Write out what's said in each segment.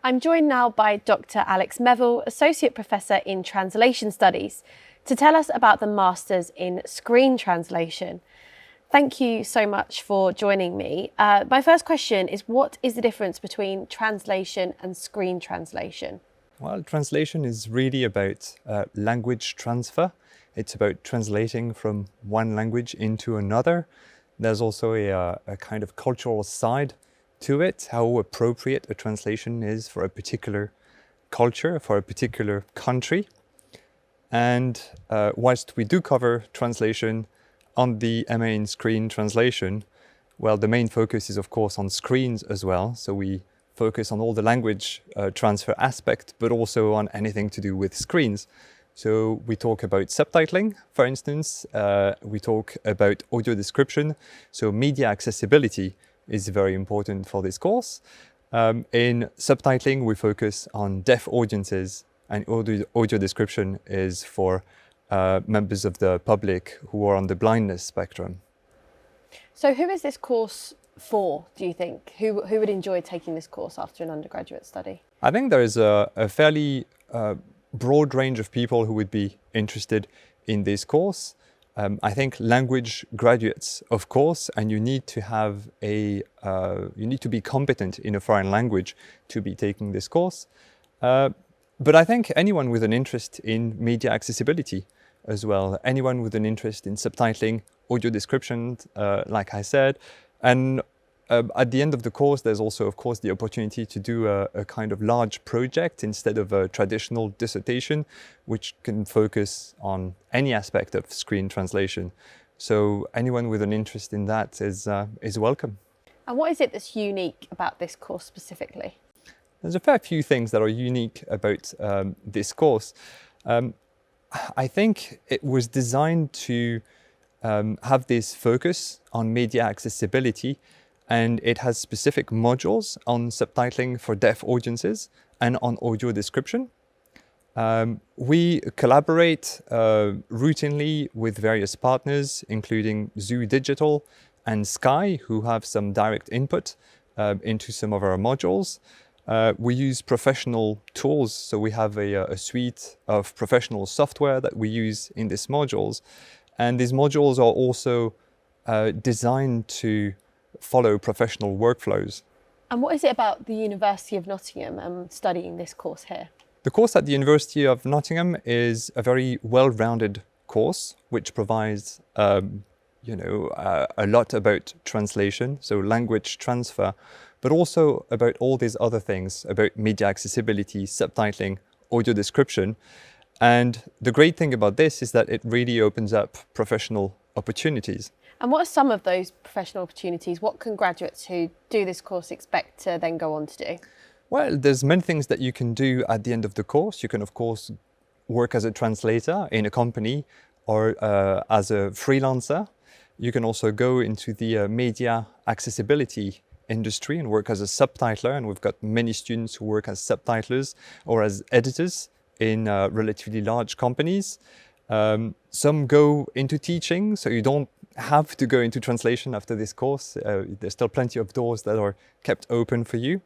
I'm joined now by Dr. Alex Mevel, Associate Professor in Translation Studies, to tell us about the Masters in Screen Translation. Thank you so much for joining me. My first question is, what is the difference between translation and screen translation? Well, translation is really about language transfer. It's about translating from one language into another. There's also a kind of cultural side to it, how appropriate a translation is for a particular culture, for a particular country. And whilst we do cover translation on the MA in Screen Translation, well, the main focus is of course on screens as well. So we focus on all the language transfer aspect, but also on anything to do with screens. So we talk about subtitling, for instance. We talk about audio description. So media accessibility is very important for this course. In subtitling, we focus on deaf audiences, and audio description is for members of the public who are on the blindness spectrum. So who is this course for, do you think? Who would enjoy taking this course after an undergraduate study? I think there is a fairly broad range of people who would be interested in this course. I think language graduates, of course, and you need to have you need to be competent in a foreign language to be taking this course. But I think anyone with an interest in media accessibility as well, anyone with an interest in subtitling, audio description, like I said, and at the end of the course, there's also, of course, the opportunity to do a kind of large project instead of a traditional dissertation, which can focus on any aspect of screen translation. So anyone with an interest in that is welcome. And what is it that's unique about this course specifically? There's a fair few things that are unique about this course. I think it was designed to have this focus on media accessibility, and it has specific modules on subtitling for deaf audiences and on audio description. We collaborate routinely with various partners, including Zoo Digital and Sky, who have some direct input into some of our modules. We use professional tools, so we have a suite of professional software that we use in these modules. And these modules are also designed to follow professional workflows. And what is it about the University of Nottingham studying this course here? The course at the University of Nottingham is a very well-rounded course, which provides a lot about translation, so language transfer, but also about all these other things, about media accessibility, subtitling, audio description. And the great thing about this is that it really opens up professional opportunities. And what are some of those professional opportunities? What can graduates who do this course expect to then go on to do? Well, there's many things that you can do at the end of the course. You can, of course, work as a translator in a company or as a freelancer. You can also go into the media accessibility industry and work as a subtitler. And we've got many students who work as subtitlers or as editors in relatively large companies. Some go into teaching, so you don't have to go into translation after this course. There's still plenty of doors that are kept open for you.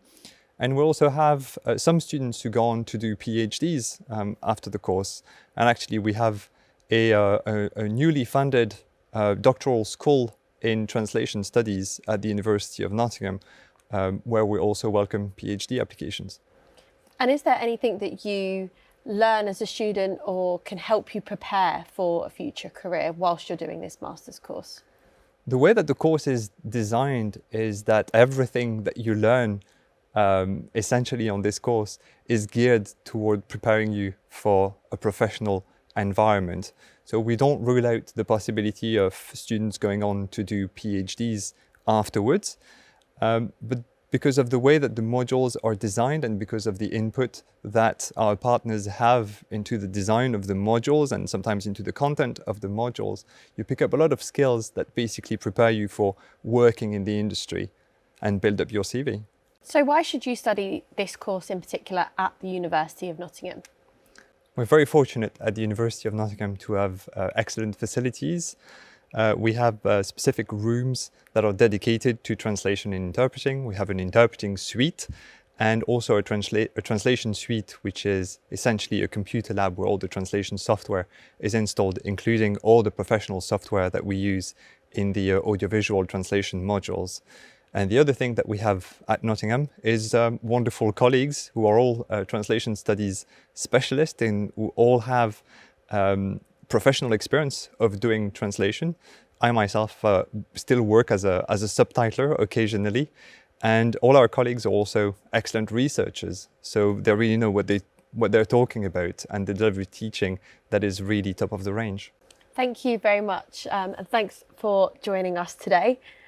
And we also have some students who go on to do PhDs after the course. And actually we have a newly funded doctoral school in translation studies at the University of Nottingham, where we also welcome PhD applications. And is there anything that you learn as a student or can help you prepare for a future career whilst you're doing this master's course? The way that the course is designed is that everything that you learn essentially on this course is geared toward preparing you for a professional environment. So we don't rule out the possibility of students going on to do PhDs afterwards, but because of the way that the modules are designed and because of the input that our partners have into the design of the modules and sometimes into the content of the modules, you pick up a lot of skills that basically prepare you for working in the industry and build up your CV. So why should you study this course in particular at the University of Nottingham? We're very fortunate at the University of Nottingham to have excellent facilities. We have specific rooms that are dedicated to translation and interpreting. We have an interpreting suite, and also a translation suite, which is essentially a computer lab where all the translation software is installed, including all the professional software that we use in the audiovisual translation modules. And the other thing that we have at Nottingham is wonderful colleagues who are all translation studies specialists and who all have professional experience of doing translation. I myself still work as a subtitler occasionally, and all our colleagues are also excellent researchers. So they really know what they're talking about, and they deliver teaching that is really top of the range. Thank you very much, and thanks for joining us today.